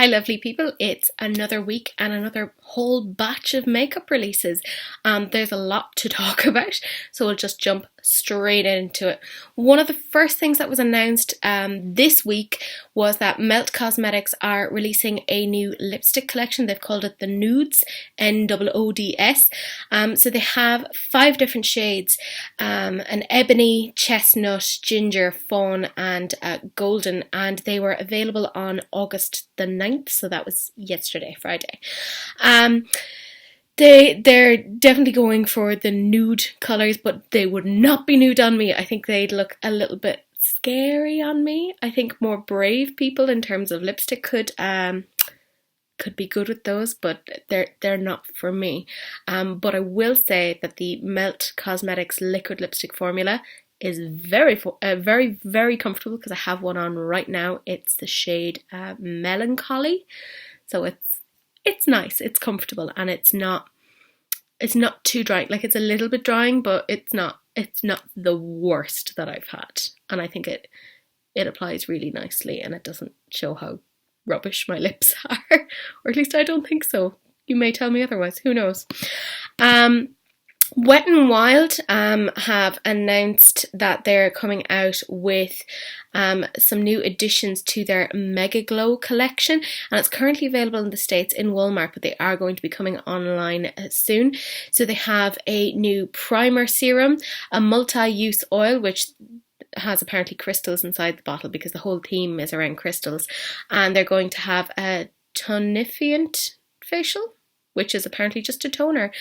lovely people. It's another week and another whole batch of makeup releases. There's a lot to talk about, so we'll just jump straight into it. One of the first things that was announced this week was that Melt Cosmetics are releasing a new lipstick collection. They've called it the Nudes, Noods. So they have 5 different shades, an ebony, chestnut, ginger, fawn and golden, and they were available on August the 9th, so that was yesterday, Friday. They're definitely going for the nude colours, but they would not be nude on me. I think they'd look a little bit scary on me. I think more brave people in terms of lipstick could be good with those, but they're not for me. But I will say that the Melt Cosmetics liquid lipstick formula is very, very comfortable because I have one on right now. It's the shade Melancholy, so it's nice, it's comfortable, and it's not too drying. Like, it's a little bit drying, but it's not the worst that I've had, and I think it applies really nicely, and it doesn't show how rubbish my lips are, or at least I don't think so. You may tell me otherwise, who knows. Wet n Wild have announced that they're coming out with some new additions to their Mega Glow collection, and it's currently available in the States in Walmart, but they are going to be coming online soon. So they have a new primer serum, a multi-use oil, which has apparently crystals inside the bottle because the whole theme is around crystals, and they're going to have a tonifiant facial, which is apparently just a toner.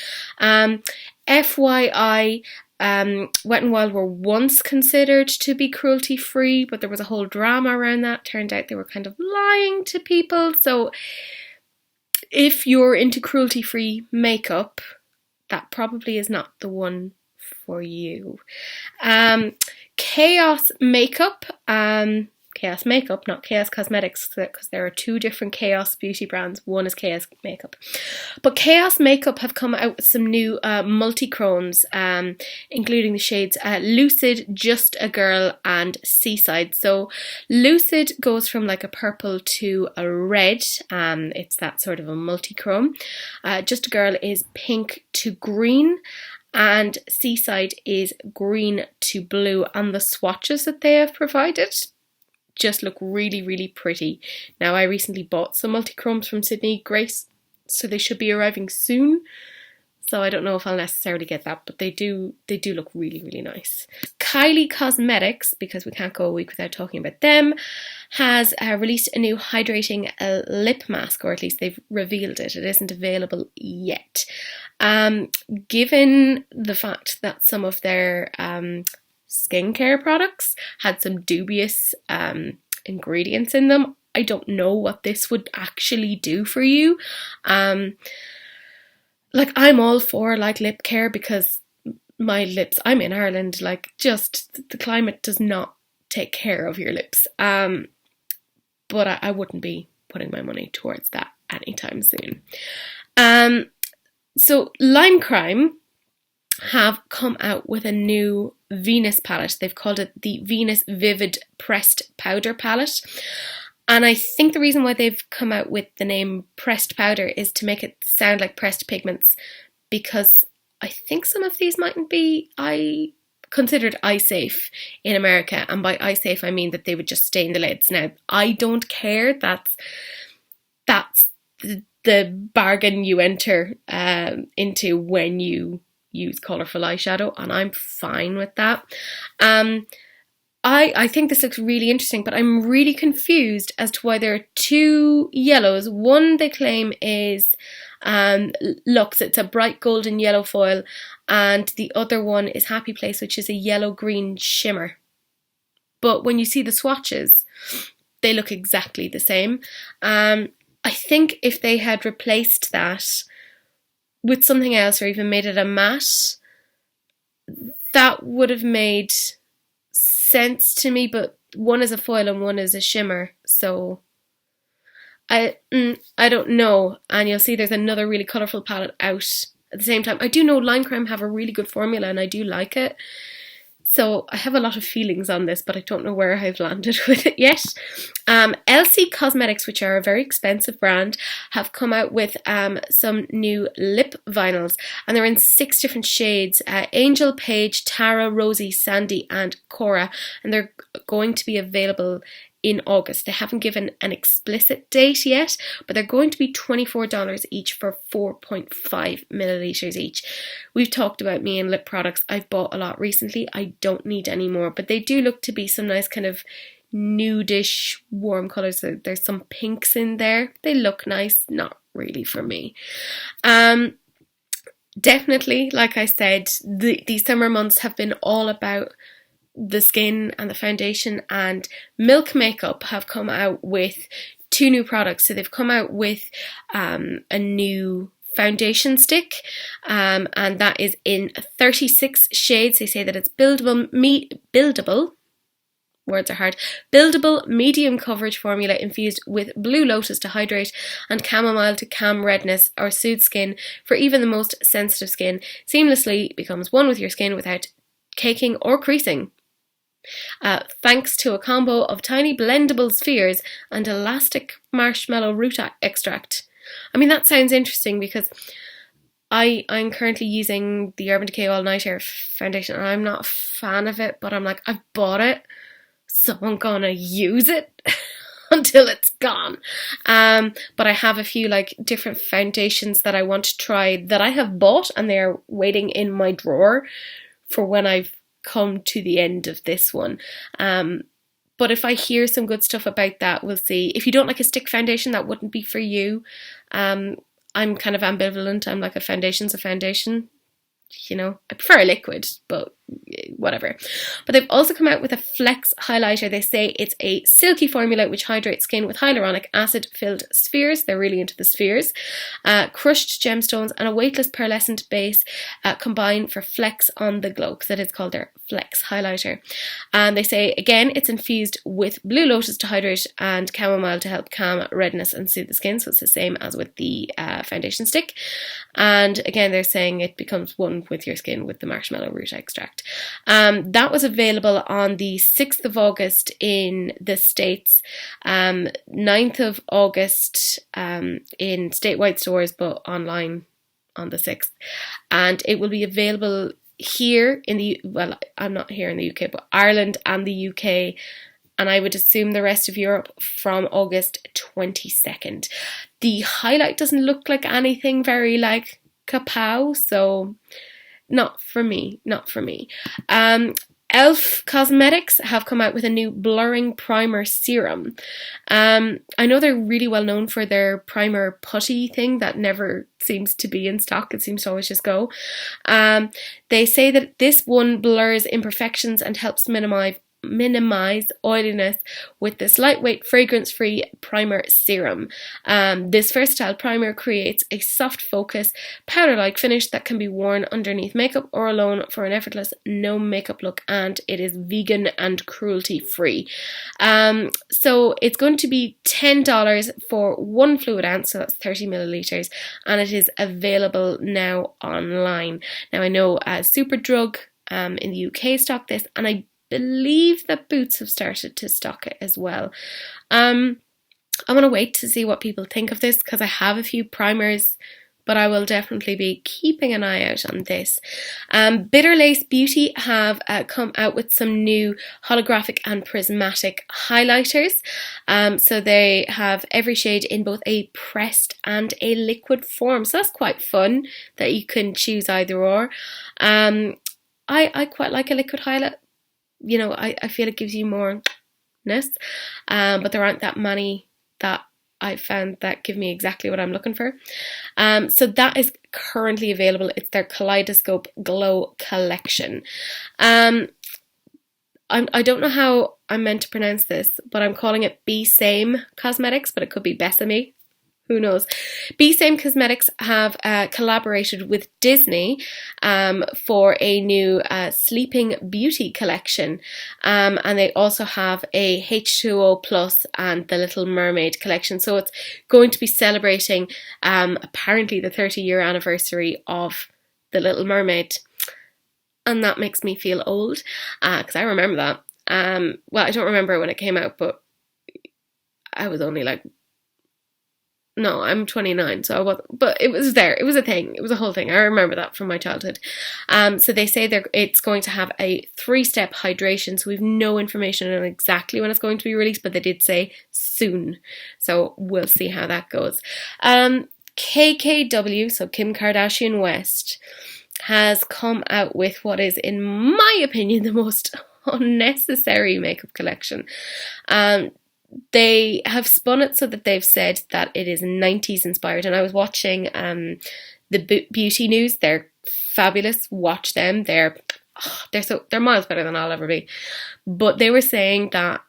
FYI, Wet n Wild were once considered to be cruelty-free, but there was a whole drama around that. Turned out they were kind of lying to people. So if you're into cruelty-free makeup, that probably is not the one for you. Chaos Makeup, not Chaos Cosmetics, because there are 2 different Chaos beauty brands. One is Chaos Makeup. But Chaos Makeup have come out with some new multi-chromes, including the shades Lucid, Just a Girl and Seaside. So Lucid goes from like a purple to a red. It's that sort of a multi-chrome. Just a Girl is pink to green, and Seaside is green to blue. And the swatches that they have provided just look really, really pretty. Now, I recently bought some multi-chromes from Sydney Grace, so they should be arriving soon. So I don't know if I'll necessarily get that, but they do look really, really nice. Kylie Cosmetics, because we can't go a week without talking about them, has released a new hydrating lip mask, or at least they've revealed it. It isn't available yet. Given the fact that some of their skincare products had some dubious ingredients in them, I don't know what this would actually do for you. Like, I'm all for like lip care because my lips, I'm in Ireland, like, just the climate does not take care of your lips. But I wouldn't be putting my money towards that anytime soon. So Lime Crime have come out with a new Venus palette. They've called it the Venus Vivid Pressed Powder Palette. And I think the reason why they've come out with the name pressed powder is to make it sound like pressed pigments, because I think some of these mightn't be considered eye safe in America. And by eye safe, I mean that they would just stain the lids. Now, I don't care. That's the bargain you enter into when you use colourful eyeshadow, and I'm fine with that. I think this looks really interesting, but I'm really confused as to why there are 2 yellows. One they claim is Luxe, it's a bright golden yellow foil, and the other one is Happy Place, which is a yellow-green shimmer. But when you see the swatches, they look exactly the same. I think if they had replaced that with something else, or even made it a matte, that would have made sense to me, but one is a foil and one is a shimmer, so I don't know. And you'll see there's another really colourful palette out at the same time. I do know Lime Crime have a really good formula and I do like it, So I have a lot of feelings on this, but I don't know where I've landed with it yet. LC Cosmetics, which are a very expensive brand, have come out with some new lip vinyls, and they're in 6 different shades: Angel, Paige, Tara, Rosie, Sandy, and Cora, and they're going to be available in August. They haven't given an explicit date yet, but they're going to be $24 each for 4.5 milliliters each. We've talked about me and lip products. I've bought a lot recently. I don't need any more, but they do look to be some nice kind of nudish warm colours. There's some pinks in there. They look nice, not really for me. Definitely, like I said, these summer months have been all about the skin and the foundation, and Milk Makeup have come out with 2 new products. So they've come out with a new foundation stick, and that is in 36 shades. They say that it's buildable, words are hard, buildable medium coverage formula infused with Blue Lotus to hydrate and chamomile to calm redness or soothe skin for even the most sensitive skin. Seamlessly becomes one with your skin without caking or creasing. Thanks to a combo of tiny blendable spheres and elastic marshmallow root extract. I mean, that sounds interesting because I'm currently using the Urban Decay All Nighter foundation, and I'm not a fan of it, but I'm like, I've bought it, so I'm gonna use it until it's gone. But I have a few like different foundations that I want to try that I have bought, and they're waiting in my drawer for when I've come to the end of this one. But if I hear some good stuff about that, we'll see. If you don't like a stick foundation, that wouldn't be for you. I'm kind of ambivalent. I'm like, a foundation's a foundation. You know, I prefer a liquid, but whatever. But they've also come out with a Flex highlighter. They say it's a silky formula which hydrates skin with hyaluronic acid filled spheres. They're really into the spheres. Crushed gemstones and a weightless pearlescent base combine for Flex on the glow, because it is called their Flex highlighter. And they say, again, it's infused with Blue Lotus to hydrate and chamomile to help calm redness and soothe the skin. So it's the same as with the foundation stick. And again, they're saying it becomes one with your skin with the marshmallow root extract. That was available on the 6th of August in the States, 9th of August in statewide stores, but online on the 6th. And it will be available here in the, well, I'm not here in the UK, but Ireland and the UK, and I would assume the rest of Europe from August 22nd. The highlight doesn't look like anything very like kapow, so not for me. Elf Cosmetics have come out with a new blurring primer serum. I know they're really well known for their primer putty thing that never seems to be in stock. It seems to always just go. They say that this one blurs imperfections and helps minimize oiliness with this lightweight fragrance-free primer serum. This versatile primer creates a soft focus powder-like finish that can be worn underneath makeup or alone for an effortless no makeup look, and it is vegan and cruelty-free. So it's going to be $10 for 1 fluid ounce, so that's 30 milliliters, and it is available now online. Now I know Superdrug in the UK stock this, and I believe that Boots have started to stock it as well. I'm going to wait to see what people think of this, because I have a few primers, but I will definitely be keeping an eye out on this. Bitter Lace Beauty have come out with some new holographic and prismatic highlighters. So they have every shade in both a pressed and a liquid form. So that's quite fun that you can choose either or. I quite like a liquid highlight. You know, I feel it gives you more ness, but there aren't that many that I found that give me exactly what I'm looking for. So that is currently available. It's their Kaleidoscope Glow collection. I don't know how I'm meant to pronounce this, but I'm calling it Be Same Cosmetics, but it could be Besame. Who knows? Be Same Cosmetics have collaborated with Disney for a new Sleeping Beauty collection. And they also have a H2O Plus and the Little Mermaid collection. So it's going to be celebrating apparently the 30-year anniversary of the Little Mermaid. and that makes me feel old, because I remember that. Well, I don't remember when it came out, but I was only like, no, I'm 29, so I wasn't, but it was there. It was a thing. It was a whole thing. I remember that from my childhood. So they say it's going to have a 3-step hydration, so we've no information on exactly when it's going to be released, but they did say soon. So we'll see how that goes. KKW, so Kim Kardashian West, has come out with what is, in my opinion, the most unnecessary makeup collection. They have spun it so that they've said that it is 90s inspired, and I was watching the beauty news. They're fabulous. Watch them. They're miles better than I'll ever be. But they were saying that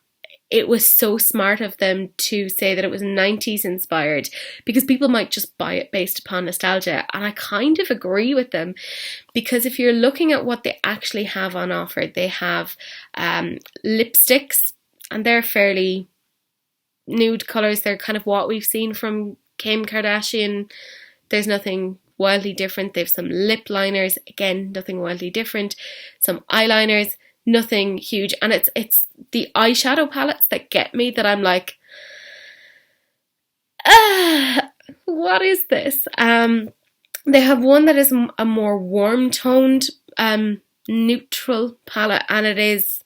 it was so smart of them to say that it was 90s inspired, because people might just buy it based upon nostalgia. And I kind of agree with them, because if you're looking at what they actually have on offer, they have lipsticks, and they're fairly nude colours. They're kind of what we've seen from Kim Kardashian. There's nothing wildly different. They've some lip liners, again, nothing wildly different. Some eyeliners, nothing huge. And it's the eyeshadow palettes that get me, that I'm like, what is this? They have one that is a more warm toned neutral palette, and it is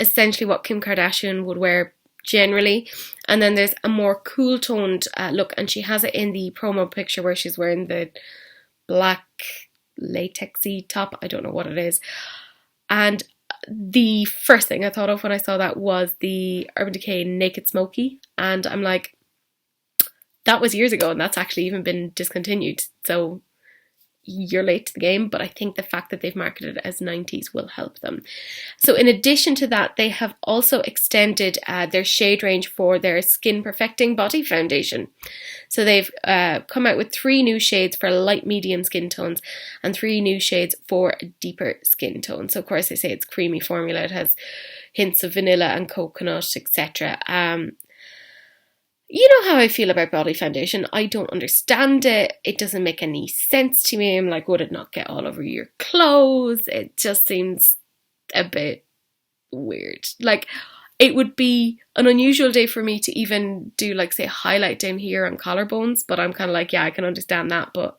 essentially what Kim Kardashian would wear generally. And then there's a more cool toned look, and she has it in the promo picture where she's wearing the black latexy top. I don't know what it is. And the first thing I thought of when I saw that was the Urban Decay Naked Smoky, and I'm like, that was years ago, and that's actually even been discontinued, so you're late to the game. But I think the fact that they've marketed it as 90s will help them. So in addition to that, they have also extended their shade range for their Skin Perfecting Body Foundation. So they've come out with 3 new shades for light medium skin tones, and 3 new shades for deeper skin tones. So of course they say it's creamy formula. It has hints of vanilla and coconut, etc. You know how I feel about body foundation. I don't understand it. It doesn't make any sense to me. I'm like, would it not get all over your clothes? It just seems a bit weird. Like, it would be an unusual day for me to even do, like, say, highlight down here on collarbones, but I'm kind of like, yeah, I can understand that. But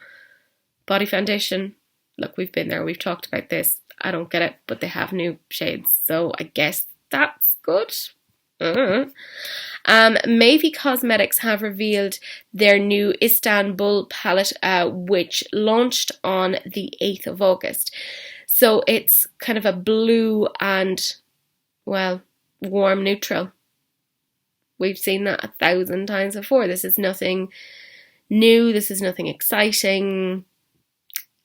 body foundation, look, we've been there. We've talked about this. I don't get it, but they have new shades, so I guess that's good. Maeve Cosmetics have revealed their new Istanbul palette, which launched on the 8th of August. So it's kind of a blue and, well, warm neutral. We've seen that 1,000 times before. This is nothing new. This is nothing exciting.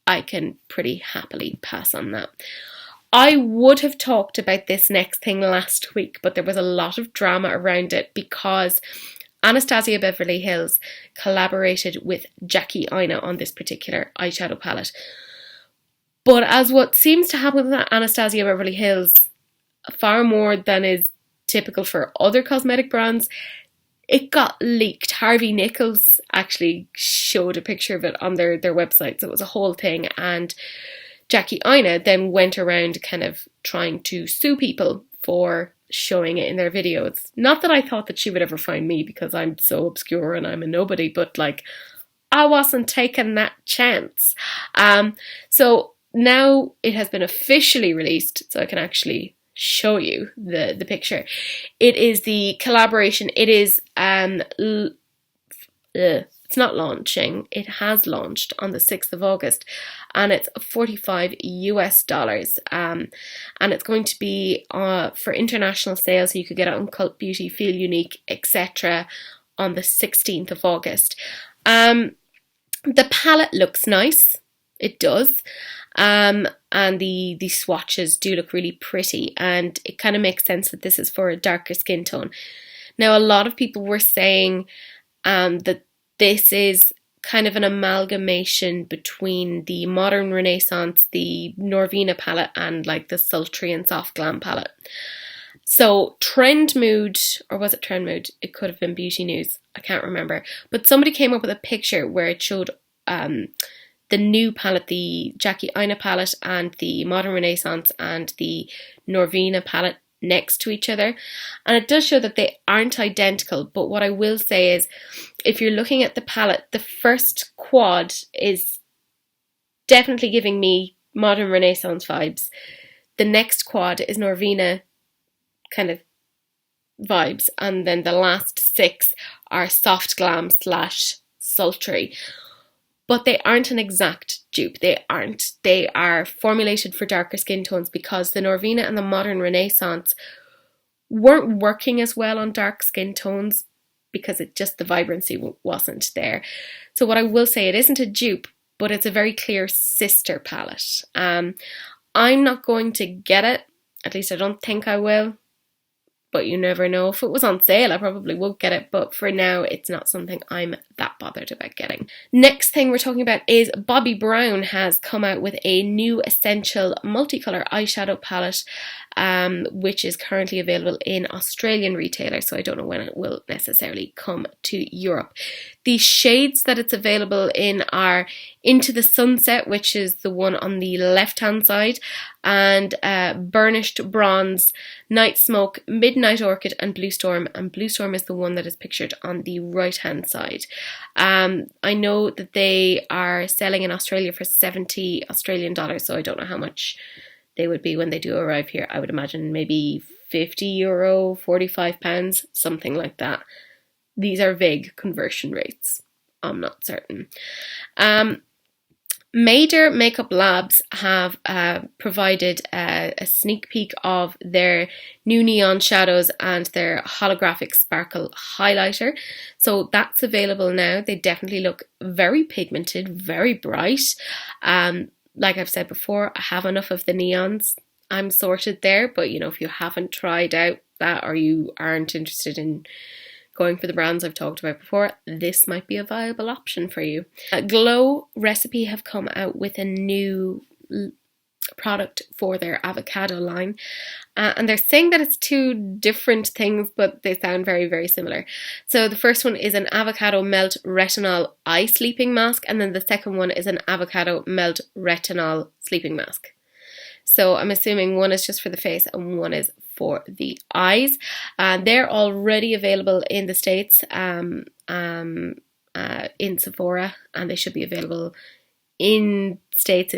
I can pretty happily pass on that. I would have talked about this next thing last week, but there was a lot of drama around it because Anastasia Beverly Hills collaborated with Jackie Aina on this particular eyeshadow palette. But as what seems to happen with Anastasia Beverly Hills, far more than is typical for other cosmetic brands, it got leaked. Harvey Nichols actually showed a picture of it on their website, so it was a whole thing, and Jackie Aina then went around kind of trying to sue people for showing it in their videos. Not that I thought that she would ever find me, because I'm so obscure and I'm a nobody, but like, I wasn't taking that chance. So now it has been officially released, so I can actually show you the picture. It is the collaboration. It is it's not launching. It has launched on the 6th of August, and it's $45 US. And it's going to be for international sales, so you could get it on Cult Beauty, Feel Unique, etc. on the 16th of August. The palette looks nice. It does. And the swatches do look really pretty, and it kind of makes sense that this is for a darker skin tone. Now, a lot of people were saying that this is kind of an amalgamation between the Modern Renaissance, the Norvina palette, and like the Sultry and Soft Glam palette. So Trend Mood, or was it Trend Mood? It could have been Beauty News. I can't remember. But somebody came up with a picture where it showed the new palette, the Jackie Aina palette and the Modern Renaissance and the Norvina palette next to each other, and it does show that they aren't identical. But what I will say is, if you're looking at the palette, the first quad is definitely giving me Modern Renaissance vibes. The next quad is Norvina kind of vibes, and then the last 6 are soft glam / sultry. But they aren't an exact dupe. They aren't. They are formulated for darker skin tones because the Norvina and the Modern Renaissance weren't working as well on dark skin tones because the vibrancy wasn't there. So what I will say, it isn't a dupe, but it's a very clear sister palette. I'm not going to get it. At least I don't think I will. But you never know. If it was on sale, I probably would get it. But for now, it's not something I'm that bothered about getting. Next thing we're talking about is Bobbi Brown has come out with a new Essential multicolor eyeshadow palette, which is currently available in Australian retailers. So I don't know when it will necessarily come to Europe. The shades that it's available in are Into the Sunset, which is the one on the left-hand side, and Burnished Bronze, Night Smoke, Midnight Orchid, and Blue Storm. And Blue Storm is the one that is pictured on the right-hand side. I know that they are selling in Australia for 70 Australian dollars, so I don't know how much they would be when they do arrive here. I would imagine maybe €50, £45, something like that. These are vague conversion rates. I'm not certain. Maider Makeup Labs have provided a sneak peek of their new neon shadows and their holographic sparkle highlighter. So that's available now. They definitely look very pigmented, very bright. Like I've said before, I have enough of the neons. I'm sorted there, but if you haven't tried out that, or you aren't interested in going for the brands I've talked about before, this might be a viable option for you. Glow Recipe have come out with a new product for their avocado line, and they're saying that it's 2 different things, but they sound very, very similar. So the first one is an avocado melt retinol eye sleeping mask, and then the second one is an avocado melt retinol sleeping mask. So I'm assuming one is just for the face and one is for the eyes. They're already available in the States in Sephora, and they should be available in States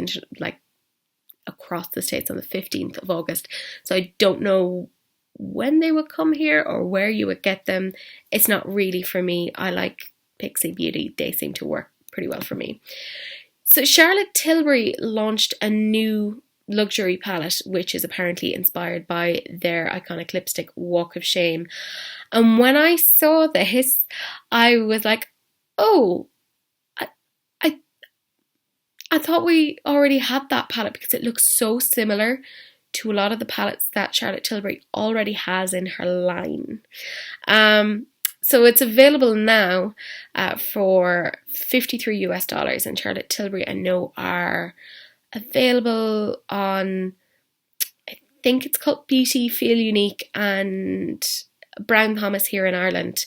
across the States on the 15th of August. So I don't know when they would come here or where you would get them. It's not really for me. I like Pixie Beauty. They seem to work pretty well for me. So Charlotte Tilbury launched a new luxury palette, which is apparently inspired by their iconic lipstick Walk of Shame. And when I saw this, I was like, oh, I thought we already had that palette, because it looks so similar to a lot of the palettes that Charlotte Tilbury already has in her line. So it's available now for $53 and Charlotte Tilbury, I know, are available on, I think it's called Beauty, Feel Unique, and Brown Thomas here in Ireland.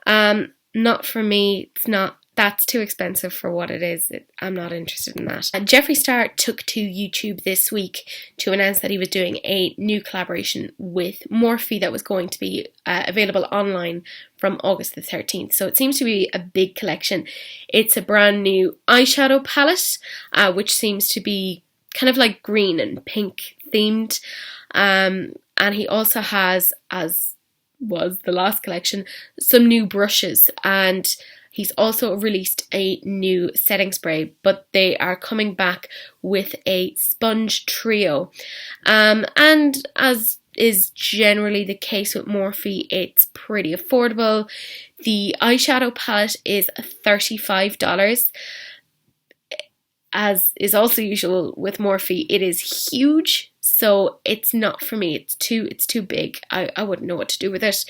Not for me. It's not. That's too expensive for what it is. I'm not interested in that. Jeffree Star took to YouTube this week to announce that he was doing a new collaboration with Morphe that was going to be available online from August the 13th. So it seems to be a big collection. It's a brand new eyeshadow palette, which seems to be kind of like green and pink themed. And he also has, as was the last collection, some new brushes, and he's also released a new setting spray, but they are coming back with a sponge trio. And as is generally the case with Morphe, it's pretty affordable. The eyeshadow palette is $35. As is also usual with Morphe, it is huge, so it's not for me. It's too big. I wouldn't know what to do with it.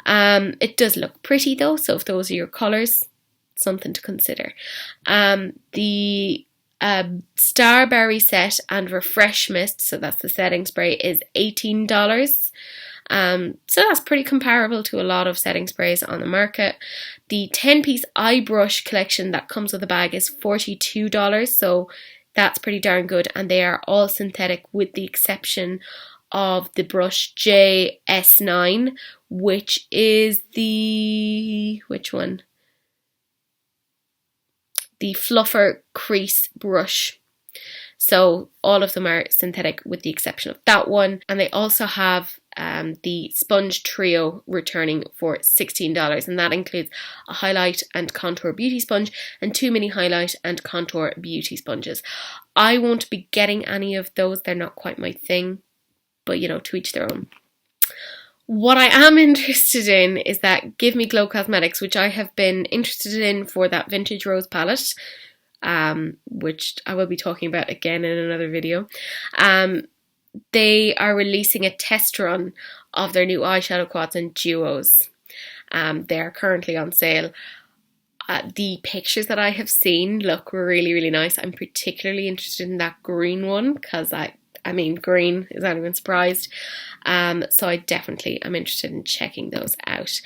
It does look pretty though, so if those are your colours, something to consider. The Starberry set and Refresh Mist, so that's the setting spray, is $18. So that's pretty comparable to a lot of setting sprays on the market. The 10-piece eye brush collection that comes with the bag is $42, so that's pretty darn good, and they are all synthetic with the exception of the brush JS9, which is which one? The Fluffer Crease brush. So all of them are synthetic with the exception of that one. And they also have the Sponge Trio returning for $16, and that includes a highlight and contour beauty sponge and 2 mini highlight and contour beauty sponges. I won't be getting any of those, they're not quite my thing, but you know, to each their own. What I am interested in is that Give Me Glow Cosmetics, which I have been interested in for that Vintage Rose palette, which I will be talking about again in another video. They are releasing a test run of their new eyeshadow quads and duos. They are currently on sale. The pictures that I have seen look really, really nice. I'm particularly interested in that green one because I mean, green, is anyone surprised? So I definitely am interested in checking those out.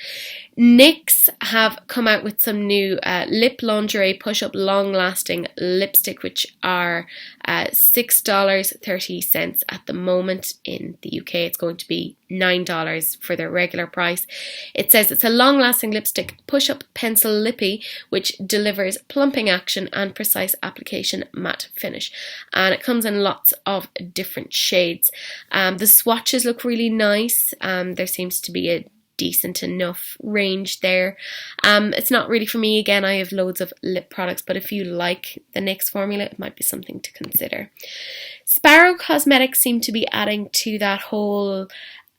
NYX have come out with some new Lip Lingerie Push Up Long Lasting Lipstick, which are $6.30 at the moment. In the UK, it's going to be $9 for their regular price. It says it's a long lasting lipstick push-up pencil lippy which delivers plumping action and precise application matte finish, and it comes in lots of different shades. The swatches look really nice. There seems to be a decent enough range there. It's not really for me. Again, I have loads of lip products, but if you like the NYX formula, it might be something to consider. Sparrow Cosmetics seem to be adding to that whole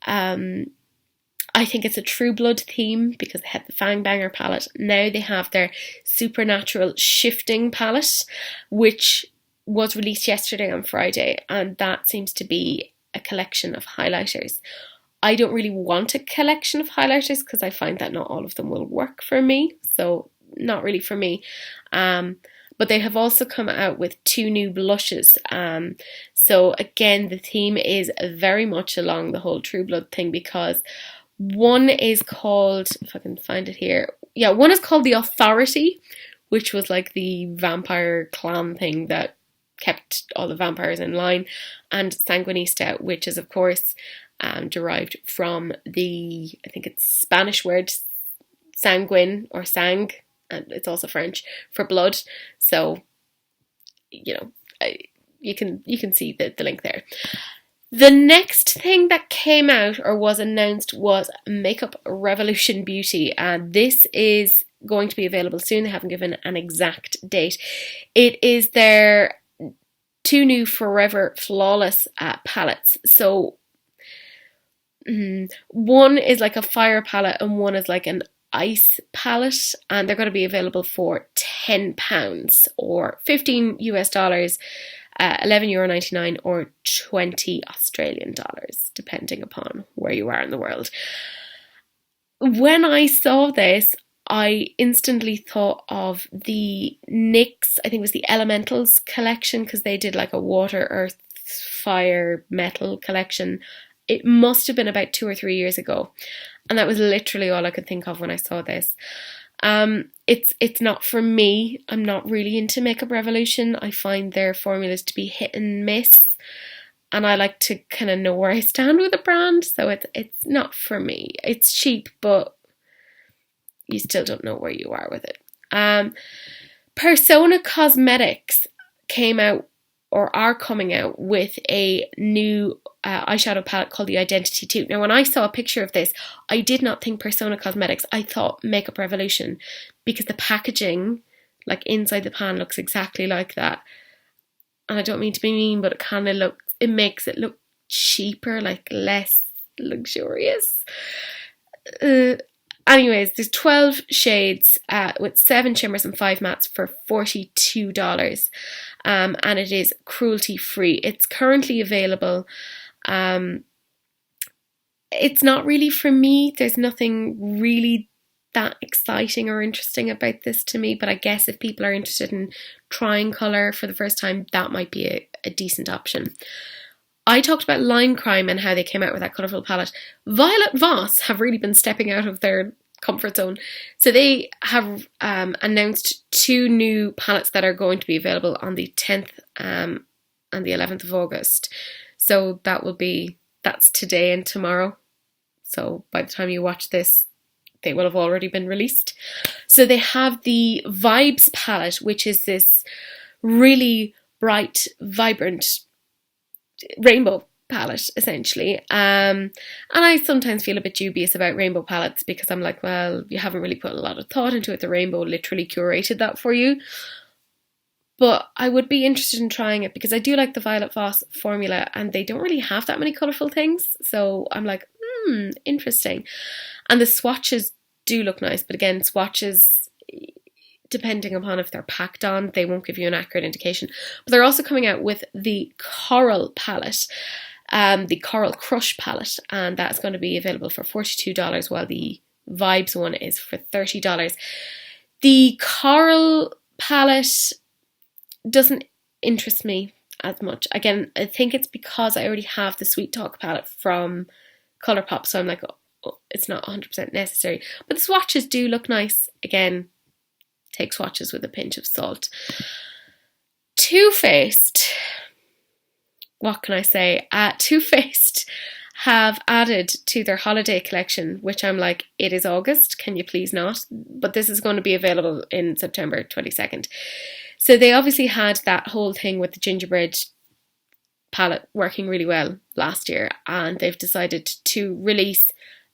I think it's a True Blood theme because they had the Fang Banger palette. Now they have their Supernatural Shifting palette, which was released yesterday on Friday, and that seems to be a collection of highlighters. I don't really want a collection of highlighters because I find that not all of them will work for me, so not really for me. But they have also come out with 2 new blushes. So again, the theme is very much along the whole True Blood thing, because one is called, if I can find it here, yeah, one is called The Authority, which was like the vampire clan thing that kept all the vampires in line, and Sanguinista, which is of course derived from the, I think it's Spanish word sanguine or sang, and it's also French for blood. So, you know, you can see the link there. The next thing that came out or was announced was Makeup Revolution Beauty, and this is going to be available soon. They haven't given an exact date. It is their 2 new Forever Flawless palettes. So one is like a fire palette and one is like an ice palette, and they're going to be available for £10 or $15 US, €11.99 or 20 Australian dollars, depending upon where you are in the world. When I saw this, I instantly thought of the NYX, I think it was the Elementals collection, because they did like a water, earth, fire, metal collection. It must have been about 2 or 3 years ago, and that was literally all I could think of when I saw this. It's not for me. I'm not really into Makeup Revolution. I find their formulas to be hit and miss, and I like to kind of know where I stand with a brand, so it's not for me. It's cheap, but you still don't know where you are with it. Persona Cosmetics came out or are coming out with a new eyeshadow palette called the Identity 2. Now, when I saw a picture of this, I did not think Persona Cosmetics. I thought Makeup Revolution, because the packaging, like inside the pan, looks exactly like that. And I don't mean to be mean, but it makes it look cheaper, like less luxurious. Anyways, there's 12 shades with 7 shimmers and 5 mattes for $42. And it is cruelty free. It's currently available. It's not really for me. There's nothing really that exciting or interesting about this to me, but I guess if people are interested in trying colour for the first time, that might be a decent option. I talked about Line Crime and how they came out with that colourful palette. Violet Voss have really been stepping out of their comfort zone. So they have announced 2 new palettes that are going to be available on the 10th and the 11th of August. So that's today and tomorrow. So by the time you watch this, they will have already been released. So they have the Vibes palette, which is this really bright, vibrant rainbow palette, essentially. And I sometimes feel a bit dubious about rainbow palettes because I'm like, well, you haven't really put a lot of thought into it. The rainbow literally curated that for you. But I would be interested in trying it because I do like the Violet Voss formula and they don't really have that many colourful things. So I'm like, interesting. And the swatches do look nice. But again, swatches, depending upon if they're packed on, they won't give you an accurate indication. But they're also coming out with the Coral palette, the Coral Crush palette. And that's going to be available for $42 while the Vibes one is for $30. The Coral palette doesn't interest me as much. Again, I think it's because I already have the Sweet Talk palette from Colourpop, so I'm like, oh, it's not 100% necessary. But the swatches do look nice. Again, take swatches with a pinch of salt. Too Faced, what can I say? Too Faced have added to their holiday collection, which I'm like, it is August, can you please not? But this is going to be available in September 22nd. So they obviously had that whole thing with the gingerbread palette working really well last year, and they've decided to release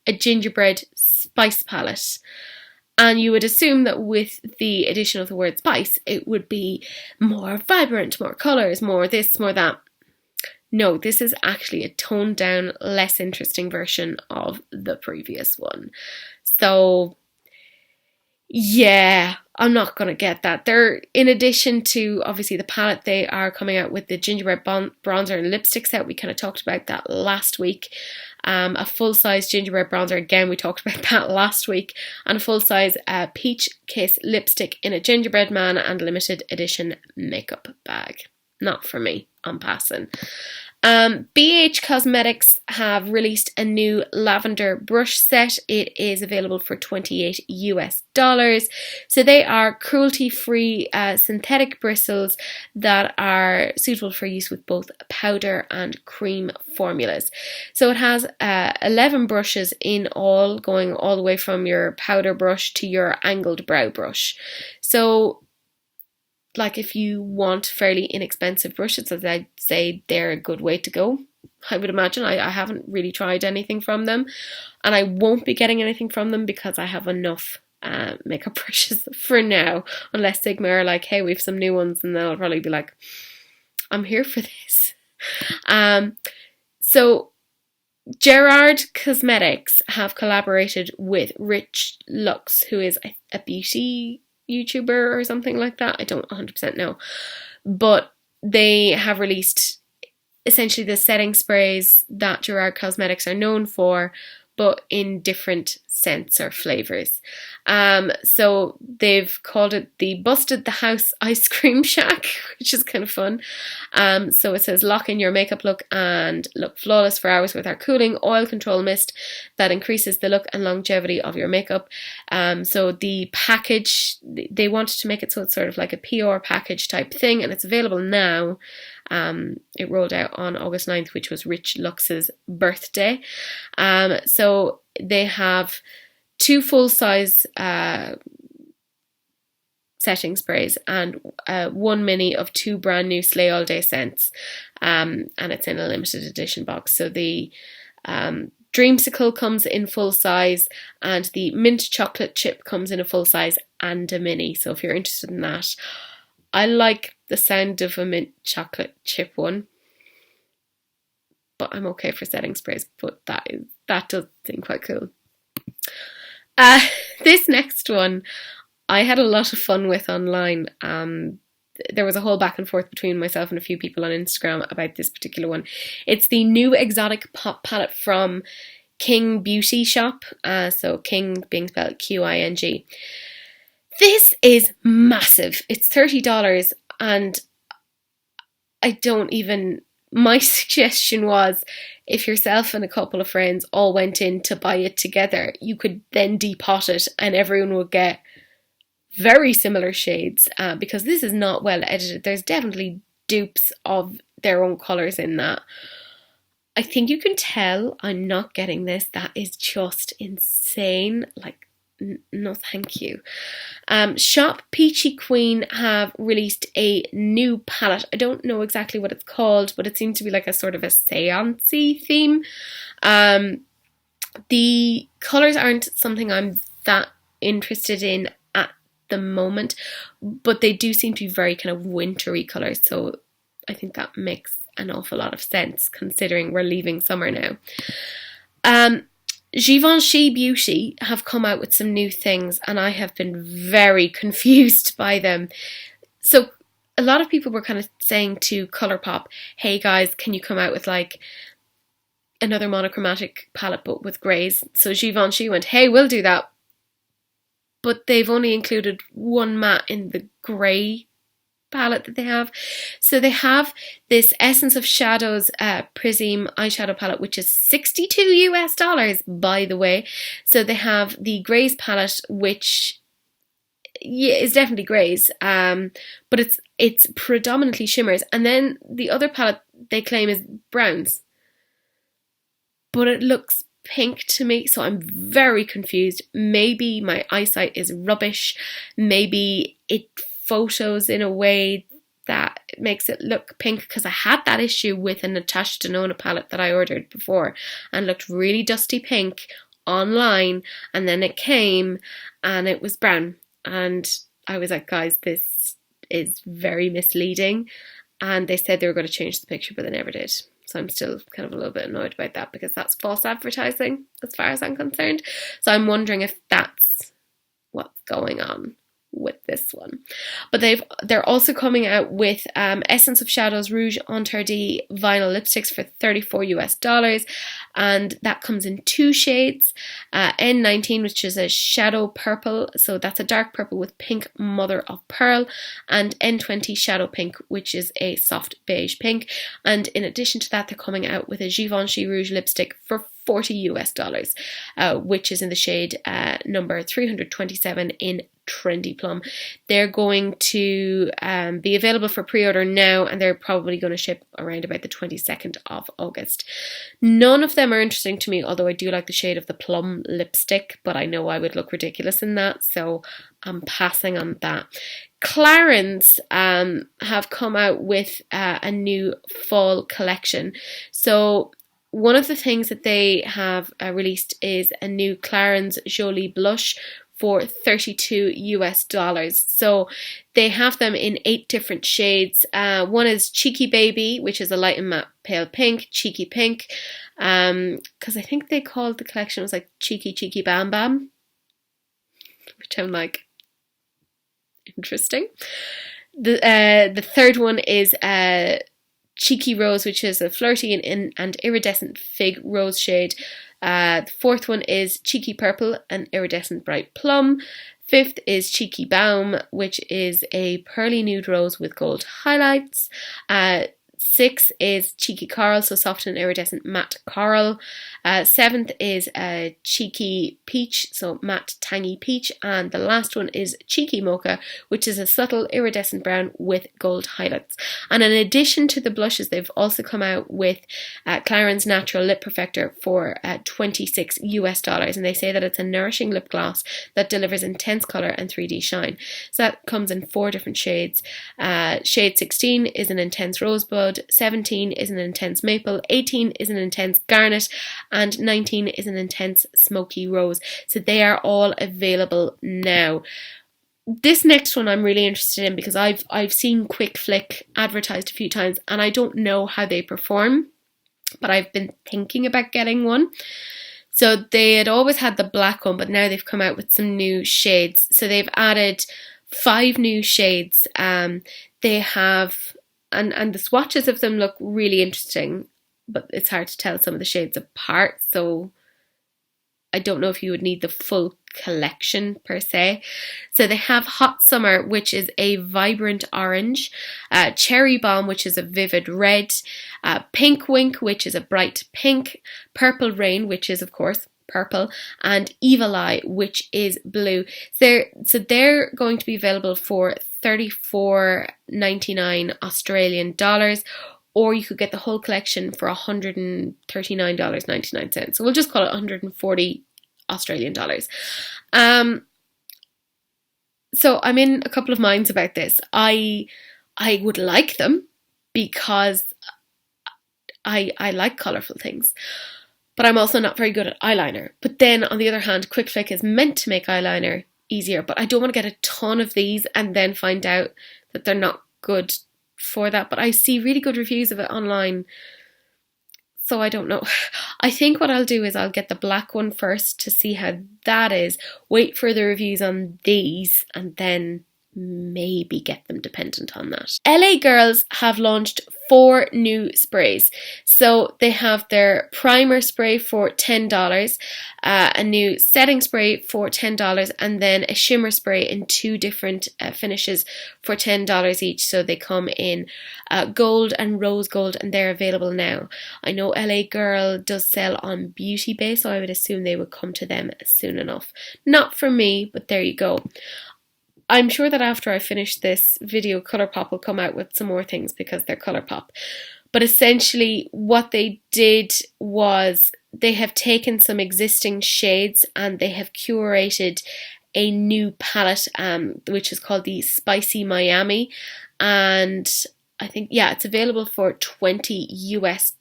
a gingerbread spice palette. And you would assume that with the addition of the word spice, it would be more vibrant, more colours, more this, more that. No, this is actually a toned down, less interesting version of the previous one. So yeah, I'm not going to get that. They're, in addition to obviously the palette, they are coming out with the gingerbread bronzer and lipstick set. We kind of talked about that last week. A full-size gingerbread bronzer, again, we talked about that last week. And a full-size peach kiss lipstick in a gingerbread man and limited edition makeup bag. Not for me, I'm passing. BH Cosmetics have released a new lavender brush set. It is available for $28 US. So they are cruelty-free synthetic bristles that are suitable for use with both powder and cream formulas. So it has 11 brushes in all, going all the way from your powder brush to your angled brow brush. So like if you want fairly inexpensive brushes, as I'd say, they're a good way to go. I would imagine. I haven't really tried anything from them, and I won't be getting anything from them because I have enough makeup brushes for now, unless Sigma are like, hey, we have some new ones, and then I'll probably be like, I'm here for this. So Gerard Cosmetics have collaborated with Rich Lux, who is a beauty YouTuber or something like that. I don't 100% know. But they have released essentially the setting sprays that Gerard Cosmetics are known for, but in different scents or flavours. So they've called it the Busted the House Ice Cream Shack, which is kind of fun. So it says, lock in your makeup look and look flawless for hours with our cooling oil control mist that increases the look and longevity of your makeup. So the package, they wanted to make it so it's sort of like a PR package type thing, and it's available now. It rolled out on August 9th, which was Rich Lux's birthday. So they have 2 full-size setting sprays and 1 mini of 2 brand new Slay All Day scents, and it's in a limited edition box. So the Dreamsicle comes in full size, and the Mint Chocolate Chip comes in a full size and a mini. So if you're interested in that, I like the sound of a mint chocolate chip one, but I'm okay for setting sprays. But that does seem quite cool. This next one, I had a lot of fun with online. There was a whole back and forth between myself and a few people on Instagram about this particular one. It's the new exotic pop palette from King Beauty Shop. So King being spelled Qing. This is massive. It's $30, and I don't even my suggestion was, if yourself and a couple of friends all went in to buy it together, you could then depot it and everyone would get very similar shades, because this is not well edited. There's definitely dupes of their own colours in that. I think you can tell I'm not getting this. That is just insane. Like, no thank you. Shop Peachy Queen have released a new palette. I don't know exactly what it's called, but it seems to be like a sort of a seance-y theme. The colours aren't something I'm that interested in at the moment, but they do seem to be very kind of wintry colours, so I think that makes an awful lot of sense considering we're leaving summer now. Givenchy Beauty have come out with some new things and I have been very confused by them. So a lot of people were kind of saying to Colourpop, hey guys, can you come out with like another monochromatic palette but with greys? So Givenchy went, hey, we'll do that. But they've only included one matte in the grey palette that they have. So they have this Essence of Shadows Prism eyeshadow palette, which is $62 by the way. So they have the greys palette, which is definitely greys, but it's predominantly shimmers, and then the other palette they claim is browns, but it looks pink to me, so I'm very confused. Maybe my eyesight is rubbish, maybe it photos in a way that makes it look pink, because I had that issue with a Natasha Denona palette that I ordered before and looked really dusty pink online, and then it came and it was brown, and I was like, guys, this is very misleading, and they said they were going to change the picture but they never did. So I'm still kind of a little bit annoyed about that, because that's false advertising as far as I'm concerned. So I'm wondering if that's what's going on with this one. But they're also coming out with Essence of Shadows Rouge Interdit vinyl lipsticks for $34, and that comes in two shades. N19, which is a shadow purple, so that's a dark purple with pink mother of pearl, and N20 shadow pink, which is a soft beige pink. And in addition to that, they're coming out with a Givenchy Rouge lipstick for $40, which is in the shade number 327 in Trendy Plum. They're going to be available for pre-order now, and they're probably going to ship around about the 22nd of August. None of them are interesting to me, although I do like the shade of the plum lipstick, but I know I would look ridiculous in that, so I'm passing on that. Clarins have come out with a new fall collection. So one of the things that they have released is a new Clarins Jolie blush for $32. So they have them in 8 different shades. One is Cheeky Baby, which is a light and matte pale pink, Cheeky Pink, because I think they called the collection, it was like Cheeky Cheeky Bam Bam, which I'm like, interesting. The third one is Cheeky Rose, which is a flirty and iridescent fig rose shade. The fourth one is Cheeky Purple, an iridescent bright plum. Fifth is Cheeky Baum, which is a pearly nude rose with gold highlights. 6 is Cheeky Coral, so soft and iridescent matte coral. 7th is Cheeky Peach, so matte tangy peach. And the last one is Cheeky Mocha, which is a subtle iridescent brown with gold highlights. And in addition to the blushes, they've also come out with Clarins Natural Lip Perfector for $26. And they say that it's a nourishing lip gloss that delivers intense colour and 3D shine. So that comes in 4 different shades. Shade 16 is an intense rosebud, 17 is an intense maple, 18 is an intense garnet, and 19 is an intense smoky rose. So they are all available now. This next one I'm really interested in because I've seen Quick Flick advertised a few times and I don't know how they perform, but I've been thinking about getting one. So they had always had the black one, but now they've come out with some new shades. So they've added 5 new shades. They have, and the swatches of them look really interesting, but it's hard to tell some of the shades apart. So I don't know if you would need the full collection per se. So they have Hot Summer, which is a vibrant orange, Cherry Bomb, which is a vivid red, Pink Wink, which is a bright pink, Purple Rain, which is of course purple, and Evil Eye, which is blue. So they're going to be available for $34.99 Australian dollars, or you could get the whole collection for $139.99. So we'll just call it 140 Australian dollars. So I'm in a couple of minds about this. I would like them because I like colourful things, but I'm also not very good at eyeliner. But then on the other hand, Quick Flick is meant to make eyeliner easier, but I don't want to get a ton of these and then find out that they're not good for that. But I see really good reviews of it online, so I don't know. I think what I'll do is I'll get the black one first to see how that is, wait for the reviews on these, and then maybe get them dependent on that. LA Girls have launched 4 new sprays. So they have their primer spray for $10, a new setting spray for $10, and then a shimmer spray in 2 different finishes for $10 each. So they come in gold and rose gold, and they're available now. I know LA Girl does sell on Beauty Bay, so I would assume they would come to them soon enough. Not for me, but there you go. I'm sure that after I finish this video, Colourpop will come out with some more things because they're Colourpop. But essentially what they did was they have taken some existing shades and they have curated a new palette, which is called the Spicy Miami. And I think, yeah, it's available for $20 US.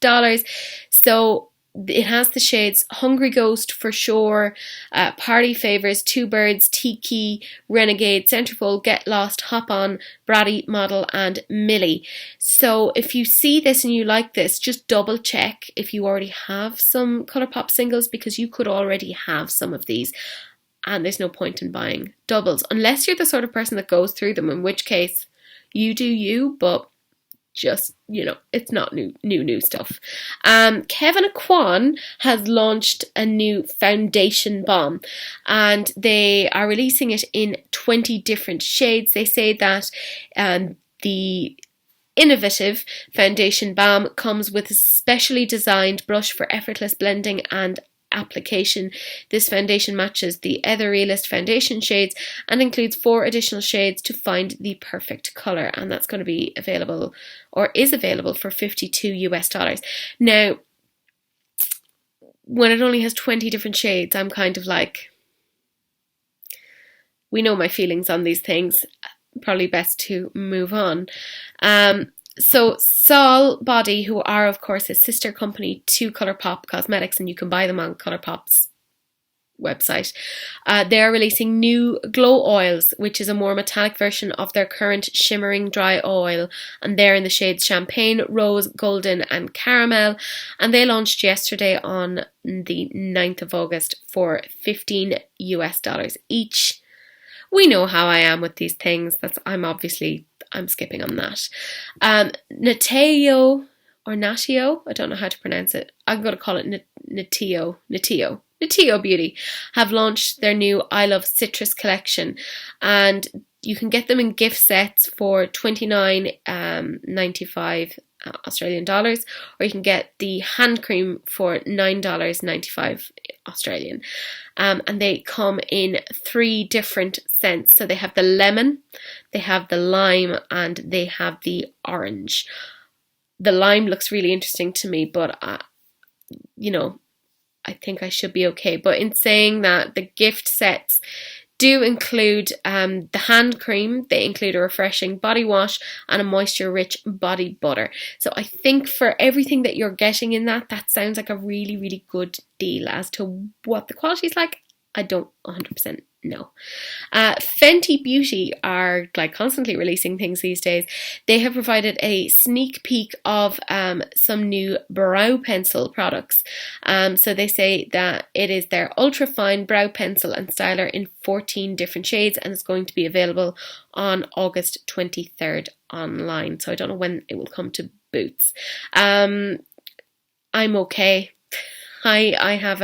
So it has the shades Hungry Ghost for sure, Party Favors, Two Birds, Tiki, Renegade, Centerfold, Get Lost, Hop On, Bratty, Model, and Millie. So if you see this and you like this, just double check if you already have some Colourpop singles, because you could already have some of these and there's no point in buying doubles unless you're the sort of person that goes through them, in which case you do you, but just, you know, it's not new stuff. Kevyn Aucoin has launched a new foundation balm and they are releasing it in 20 different shades. They say that the innovative foundation balm comes with a specially designed brush for effortless blending and application. This foundation matches the Etherealist foundation shades and includes 4 additional shades to find the perfect colour, and that's going to be available, or is available, for $52 US. Now, when it only has 20 different shades, I'm kind of like, we know my feelings on these things, probably best to move on. So Sol Body, who are of course a sister company to Colourpop Cosmetics, and you can buy them on Colourpop's website, they are releasing new glow oils, which is a more metallic version of their current shimmering dry oil, and they're in the shades Champagne, Rose, Golden, and Caramel, and they launched yesterday on the 9th of August for $15 US each. We know how I am with these things. I'm skipping on that. Natio I don't know how to pronounce it. I'm going to call it Natio Beauty have launched their new I Love Citrus collection, and you can get them in gift sets for $29.95 Australian dollars, or you can get the hand cream for $9.95 Australian. And they come in 3 different scents. So they have the lemon, they have the lime, and they have the orange. The lime looks really interesting to me, but you know, I think I should be okay. But in saying that, the gift sets do include the hand cream, they include a refreshing body wash and a moisture-rich body butter. So I think for everything that you're getting in that sounds like a really, really good deal. As to what the quality is like, I don't 100% know. Fenty Beauty are like constantly releasing things these days. They have provided a sneak peek of some new brow pencil products. So they say that it is their ultra fine brow pencil and styler in 14 different shades, and it's going to be available on August 23rd online. So I don't know when it will come to Boots. I'm okay. I have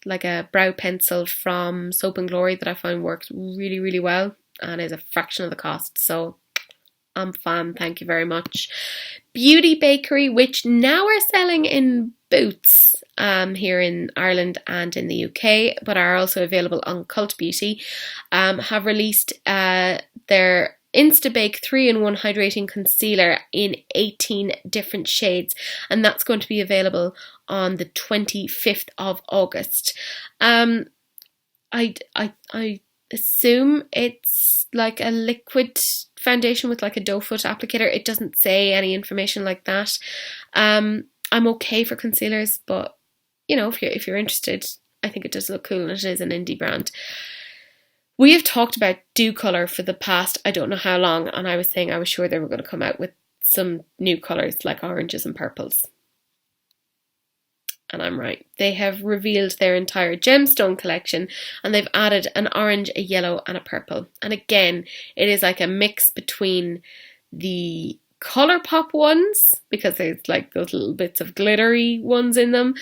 like a brow pencil from Soap and Glory that I find works really, really well and is a fraction of the cost. So I'm fan, thank you very much. Beauty Bakery, which now are selling in Boots here in Ireland and in the UK, but are also available on Cult Beauty, have released their Instabake 3-in-1 Hydrating Concealer in 18 different shades, and that's going to be available on the 25th of August. I assume it's like a liquid foundation with like a doe foot applicator. It doesn't say any information like that. I'm okay for concealers, but you know, if you're interested, I think it does look cool and it is an indie brand. We have talked about Dew Colour for the past, I don't know how long, and I was saying I was sure they were going to come out with some new colours like oranges and purples. And I'm right. They have revealed their entire gemstone collection and they've added an orange, a yellow and a purple. And again, it is like a mix between the Colourpop ones, because there's like those little bits of glittery ones in them,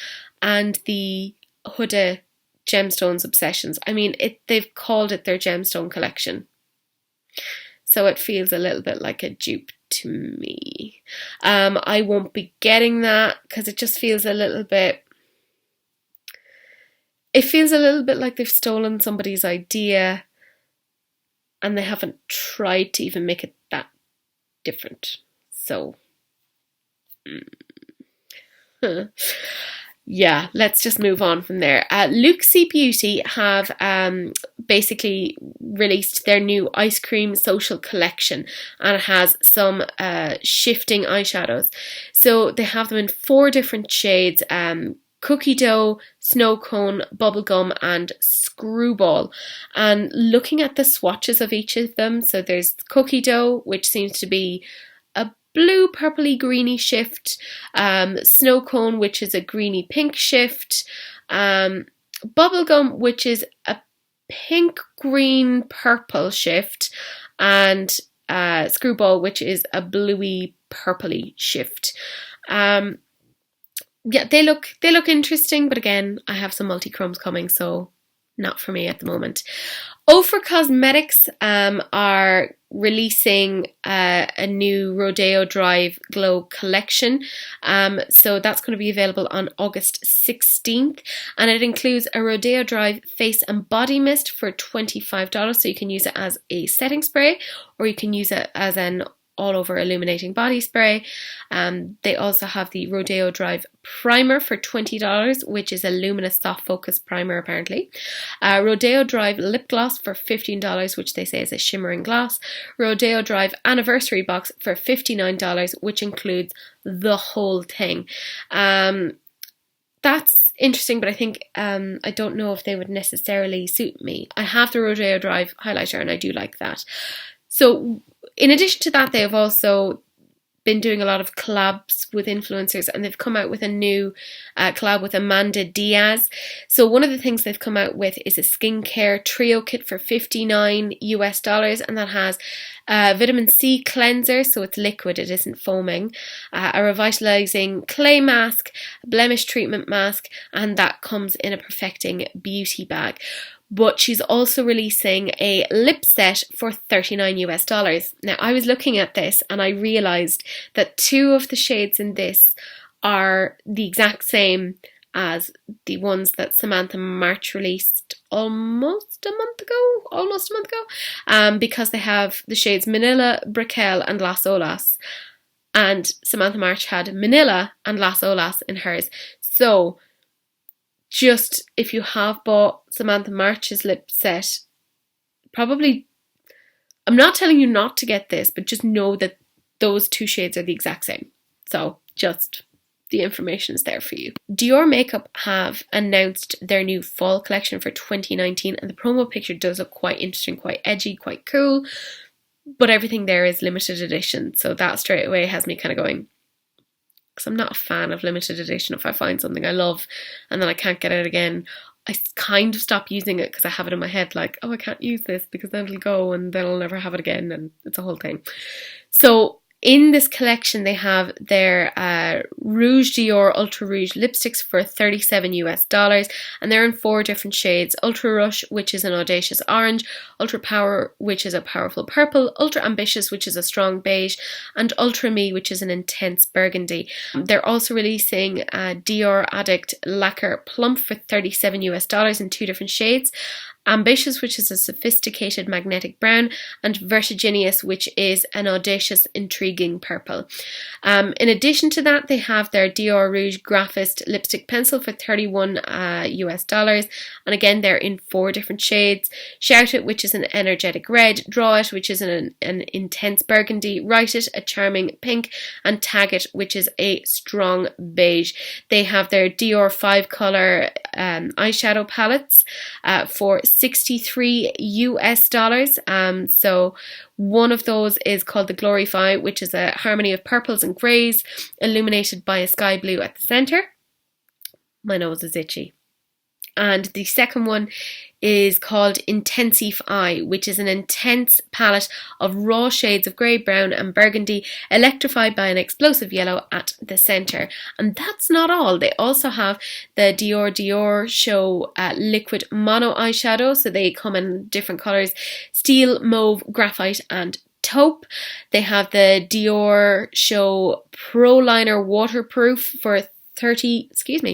and the Huda Gemstones Obsessions. I mean, they've called it their gemstone collection. So it feels a little bit like a dupe to me. I won't be getting that because it just feels a little bit... It feels a little bit like they've stolen somebody's idea and they haven't tried to even make it that different. So... yeah, let's just move on from there. Luxie Beauty have basically released their new ice cream social collection, and it has some shifting eyeshadows. So they have them in 4 different shades: cookie dough, snow cone, bubblegum and screwball. And looking at the swatches of each of them, so there's cookie dough, which seems to be a blue purpley greeny shift, snow cone, which is a greeny pink shift, bubblegum, which is a pink green purple shift, and screwball, which is a bluey purpley shift. Yeah, they look interesting, but again, I have some multi-chromes coming, so not for me at the moment. Ofra Cosmetics are releasing a new Rodeo Drive Glow collection. So that's going to be available on August 16th. And it includes a Rodeo Drive face and body mist for $25. So you can use it as a setting spray, or you can use it as an all-over illuminating body spray. They also have the Rodeo Drive primer for $20, which is a luminous soft focus primer apparently. Rodeo Drive lip gloss for $15, which they say is a shimmering gloss. Rodeo Drive anniversary box for $59, which includes the whole thing. That's interesting, but I think I don't know if they would necessarily suit me. I have the Rodeo Drive highlighter and I do like that. So in addition to that, they have also been doing a lot of collabs with influencers, and they've come out with a new collab with Amanda Diaz. So one of the things they've come out with is a skincare trio kit for $59, and that has vitamin C cleanser, so it's liquid, it isn't foaming, a revitalizing clay mask, a blemish treatment mask, and that comes in a perfecting beauty bag. But she's also releasing a lip set for $39. Now, I was looking at this and I realised that 2 of the shades in this are the exact same as the ones that Samantha March released almost a month ago, because they have the shades Manila, Brickell and Las Olas. And Samantha March had Manila and Las Olas in hers. So just if you have bought Samantha March's lip set, probably, I'm not telling you not to get this, but just know that those 2 shades are the exact same. So just the information is there for you. Dior Makeup have announced their new fall collection for 2019, and the promo picture does look quite interesting, quite edgy, quite cool, but everything there is limited edition. So that straight away has me kind of going, because I'm not a fan of limited edition. If I find something I love and then I can't get it again, I kind of stop using it because I have it in my head like, oh, I can't use this because then it'll go and then I'll never have it again, and it's a whole thing. So in this collection, they have their Rouge Dior Ultra Rouge lipsticks for $37 and they're in 4 different shades: Ultra Rush, which is an audacious orange; Ultra Power, which is a powerful purple; Ultra Ambitious, which is a strong beige; and Ultra Me, which is an intense burgundy. They're also releasing Dior Addict Lacquer Plump for $37 in 2 different shades: Ambitious, which is a sophisticated magnetic brown; and Vertiginous, which is an audacious, intriguing purple. In addition to that, they have their Dior Rouge Graphist lipstick pencil for $31 and again they're in 4 different shades: Shout It, which is an energetic red; Draw It, which is an intense burgundy; Write It, a charming pink; and Tag It, which is a strong beige. They have their Dior 5 color eyeshadow palettes for $63. So one of those is called the Glorify, which is a harmony of purples and greys illuminated by a sky blue at the center. My nose is itchy. And the second one is called Intensify, which is an intense palette of raw shades of grey, brown and burgundy electrified by an explosive yellow at the centre. And that's not all. They also have the Dior Show liquid mono eyeshadow. So they come in different colours: steel, mauve, graphite and taupe. They have the Dior Show Pro Liner Waterproof for $33,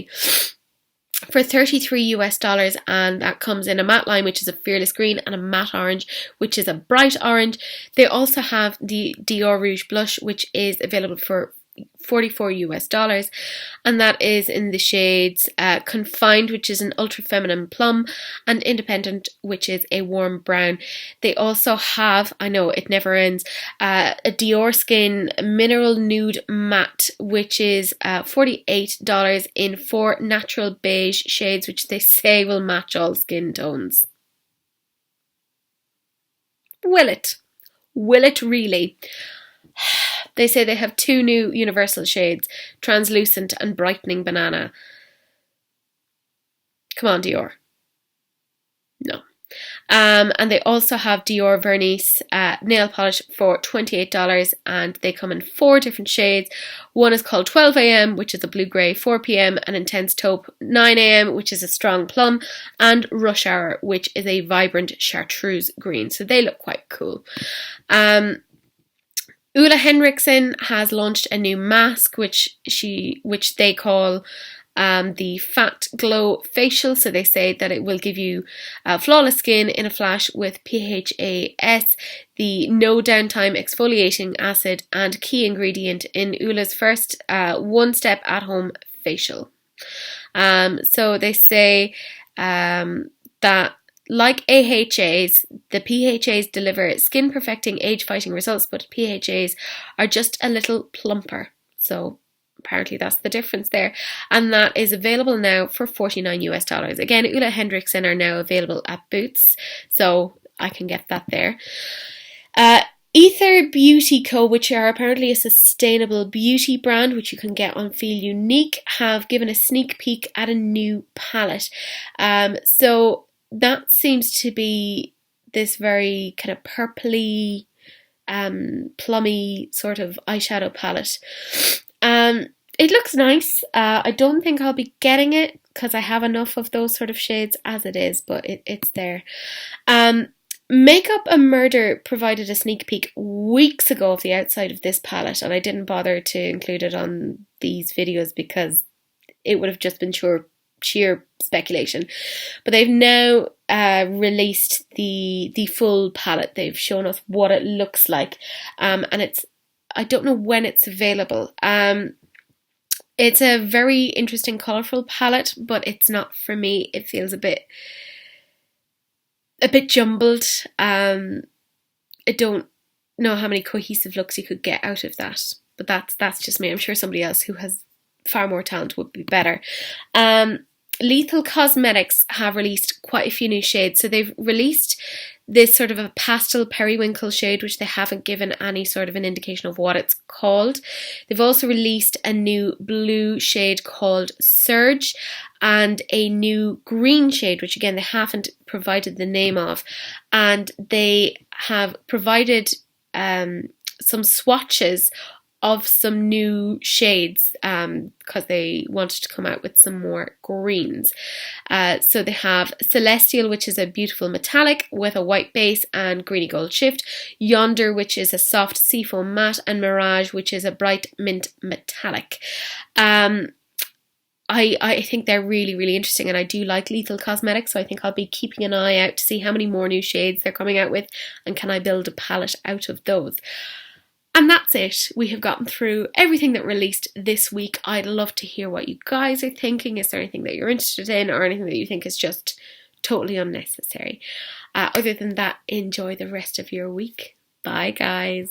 and that comes in a matte lime, which is a fearless green, and a matte orange, which is a bright orange. They also have the Dior Rouge blush, which is available for $44, and that is in the shades Confined, which is an ultra feminine plum, and Independent, which is a warm brown. They also have, I know it never ends, a Dior Skin Mineral Nude Matte, which is $48 in 4 natural beige shades, which they say will match all skin tones. Will it? Will it really? They say they have 2 new universal shades: Translucent and Brightening Banana. Come on, Dior. No. And they also have Dior Vernice nail polish for $28, and they come in 4 different shades. One is called 12 AM, which is a blue-grey; 4 PM, an intense taupe; 9 AM, which is a strong plum; and Rush Hour, which is a vibrant chartreuse green. So they look quite cool. Ulla Henriksen has launched a new mask, which they call the Fat Glow Facial. So they say that it will give you flawless skin in a flash with PHAS, the no downtime exfoliating acid and key ingredient in Ulla's first one-step at-home facial. So they say that like AHAs, the PHAs deliver skin perfecting, age fighting results, but PHAs are just a little plumper. So apparently that's the difference there. And that is available now for $49. Again, Ulla Henriksen are now available at Boots, so I can get that there. Ether Beauty Co., which are apparently a sustainable beauty brand, which you can get on Feel Unique, have given a sneak peek at a new palette. So that seems to be this very kind of purpley, plummy sort of eyeshadow palette. It looks nice. I don't think I'll be getting it because I have enough of those sort of shades as it is, but it's there. Makeup and Murder provided a sneak peek weeks ago of the outside of this palette, and I didn't bother to include it on these videos because it would have just been sheer speculation. But they've now released the full palette. They've shown us what it looks like, and I don't know when it's available. It's a very interesting, colourful palette, but it's not for me. It feels a bit jumbled. I don't know how many cohesive looks you could get out of that, but that's just me. I'm sure somebody else who has far more talent would be better. Lethal Cosmetics have released quite a few new shades. So they've released this sort of a pastel periwinkle shade, which they haven't given any sort of an indication of what it's called. They've also released a new blue shade called Surge and a new green shade, which again they haven't provided the name of. And they have provided some swatches of some new shades because they wanted to come out with some more greens. So they have Celestial, which is a beautiful metallic with a white base and greeny gold shift, Yonder, which is a soft seafoam matte, and Mirage, which is a bright mint metallic. I think they're really, really interesting, and I do like Lethal Cosmetics, so I think I'll be keeping an eye out to see how many more new shades they're coming out with, and can I build a palette out of those. And that's it. We have gotten through everything that released this week. I'd love to hear what you guys are thinking. Is there anything that you're interested in, or anything that you think is just totally unnecessary? Other than that, enjoy the rest of your week. Bye, guys.